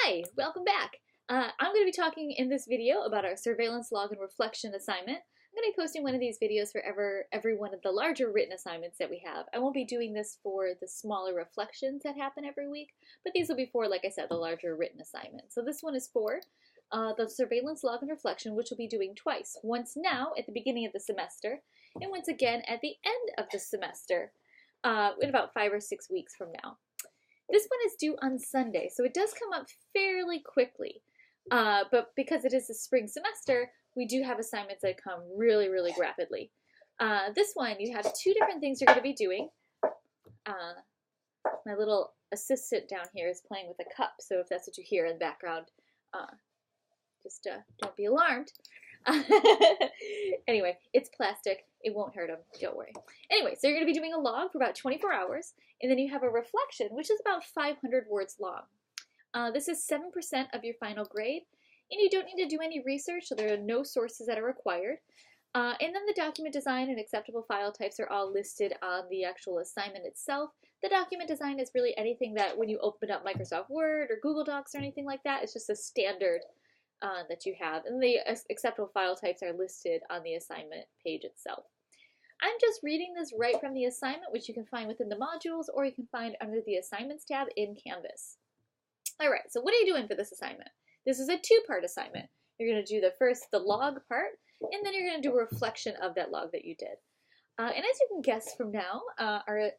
Hi, welcome back. I'm going to be talking in this video about our surveillance log and reflection assignment. I'm going to be posting one of these videos for every one of the larger written assignments that we have. I won't be doing this for the smaller reflections that happen every week, but these will be for, like I said, the larger written assignments. So this one is for the surveillance log and reflection, which we'll be doing twice. Once now at the beginning of the semester, and once again at the end of the semester, in about 5 or 6 weeks from now. This one is due on Sunday, so it does come up fairly quickly. But because it is the spring semester, we do have assignments that come really, really rapidly. This one, you have 2 different things you're going to be doing. My little assistant down here is playing with a cup, so if that's what you hear in the background, just don't be alarmed. Anyway, it's plastic. It won't hurt him. Don't worry. Anyway, so you're going to be doing a log for about 24 hours, and then you have a reflection, which is about 500 words long. This is 7% of your final grade, and you don't need to do any research, so there are no sources that are required. And then the document design and acceptable file types are all listed on the actual assignment itself. The document design is really anything that when you open up Microsoft Word or Google Docs or anything like that, it's just a standard that you have, and the acceptable file types are listed on the assignment page itself. I'm just reading this right from the assignment, which you can find within the modules, or you can find under the assignments tab in Canvas. Alright, so what are you doing for this assignment? This is a 2-part assignment. You're going to do the log part, and then you're going to do a reflection of that log that you did. And as you can guess from now, our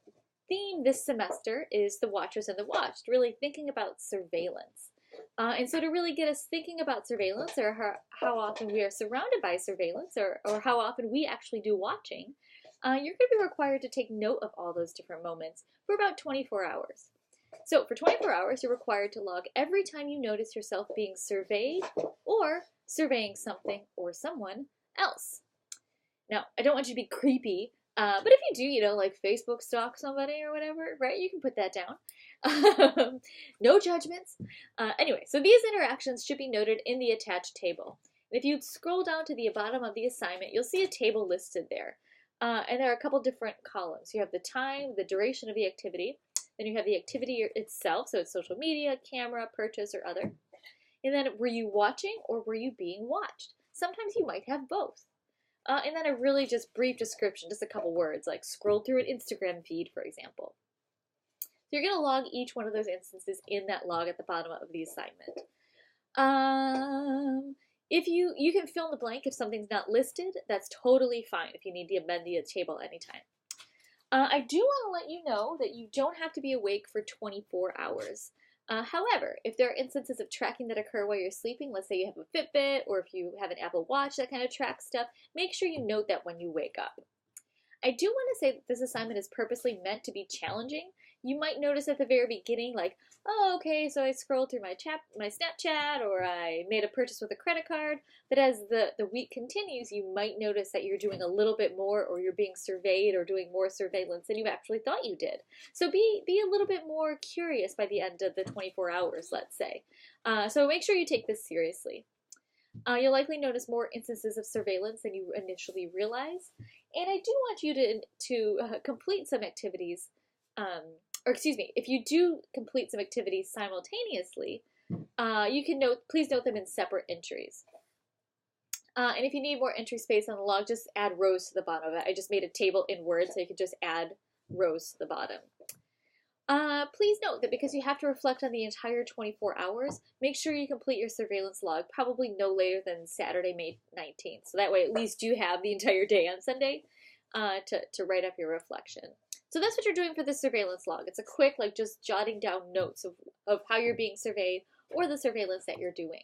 theme this semester is the watchers and the watched, really thinking about surveillance. And so to really get us thinking about surveillance, or how often we are surrounded by surveillance, or how often we actually do watching, you're going to be required to take note of all those different moments for about 24 hours. So for 24 hours, you're required to log every time you notice yourself being surveyed or surveying something or someone else. Now, I don't want you to be creepy, but if you do, like Facebook stalk somebody or whatever, right, you can put that down. No judgments. Anyway, so these interactions should be noted in the attached table. And if you scroll down to the bottom of the assignment, you'll see a table listed there. And there are a couple different columns. You have the time, the duration of the activity, then you have the activity itself, so it's social media, camera, purchase, or other. And then were you watching or were you being watched? Sometimes you might have both. And then a really just brief description, just a couple words, like scroll through an Instagram feed, for example. So you're going to log each one of those instances in that log at the bottom of the assignment. If you can fill in the blank if something's not listed, that's totally fine if you need to amend the table anytime. I do want to let you know that you don't have to be awake for 24 hours. However, if there are instances of tracking that occur while you're sleeping, let's say you have a Fitbit or if you have an Apple Watch that kind of tracks stuff, make sure you note that when you wake up. I do want to say that this assignment is purposely meant to be challenging. You might notice at the very beginning, like, oh, okay, so I scrolled through my Snapchat, or I made a purchase with a credit card. But as the week continues, you might notice that you're doing a little bit more, or you're being surveyed or doing more surveillance than you actually thought you did. So be a little bit more curious by the end of the 24 hours, let's say. So make sure you take this seriously. You'll likely notice more instances of surveillance than you initially realize. And I do want you to complete some activities, if you do complete some activities simultaneously, you can please note them in separate entries. And if you need more entry space on the log, just add rows to the bottom of it. I just made a table in Word, so you can just add rows to the bottom. Please note that because you have to reflect on the entire 24 hours, make sure you complete your surveillance log probably no later than Saturday, May 19th. So that way at least you have the entire day on Sunday to write up your reflection. So that's what you're doing for the surveillance log. It's a quick, just jotting down notes of how you're being surveyed or the surveillance that you're doing.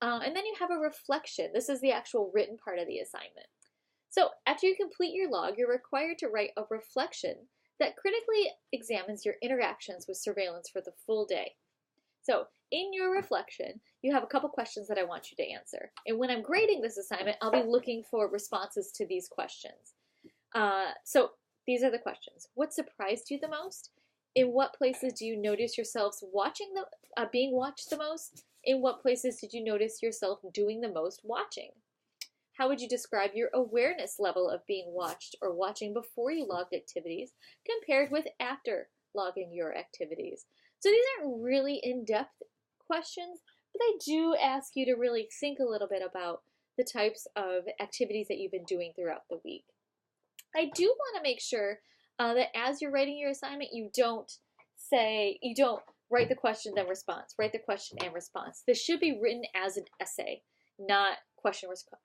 And then you have a reflection. This is the actual written part of the assignment. So after you complete your log, you're required to write a reflection that critically examines your interactions with surveillance for the full day. So in your reflection, you have a couple questions that I want you to answer. And when I'm grading this assignment, I'll be looking for responses to these questions. So these are the questions. What surprised you the most? In what places do you notice yourselves being watched the most? In what places did you notice yourself doing the most watching? How would you describe your awareness level of being watched or watching before you logged activities compared with after logging your activities? So these aren't really in-depth questions, but they do ask you to really think a little bit about the types of activities that you've been doing throughout the week. I do want to make sure that as you're writing your assignment, you don't write the question then response, write the question and response. This should be written as an essay, not question response.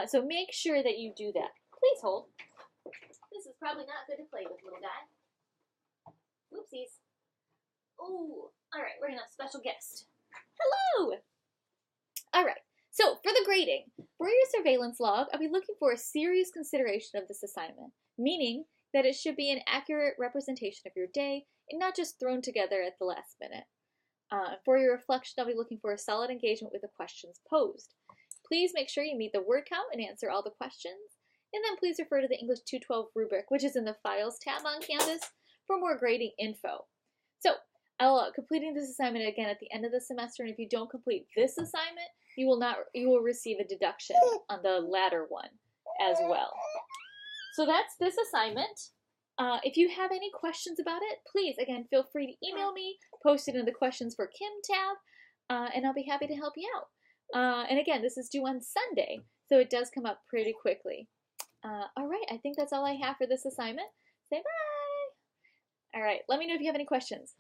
So make sure that you do that. Please hold. This is probably not good to play with, little guy. Oopsies. Oh, all right, we're gonna have a special guest. Hello. All right. So for the grading, for your surveillance log, I'll be looking for a serious consideration of this assignment, meaning that it should be an accurate representation of your day and not just thrown together at the last minute. For your reflection, I'll be looking for a solid engagement with the questions posed. Please make sure you meet the word count and answer all the questions. And then please refer to the English 212 rubric, which is in the Files tab on Canvas, for more grading info. So I'll completing this assignment again at the end of the semester, and if you don't complete this assignment, you will receive a deduction on the latter one as well. So that's this assignment. If you have any questions about it, please, again, feel free to email me, post it in the Questions for Kim tab, and I'll be happy to help you out. And again, this is due on Sunday, so it does come up pretty quickly. All right, I think that's all I have for this assignment. Say bye. All right, let me know if you have any questions.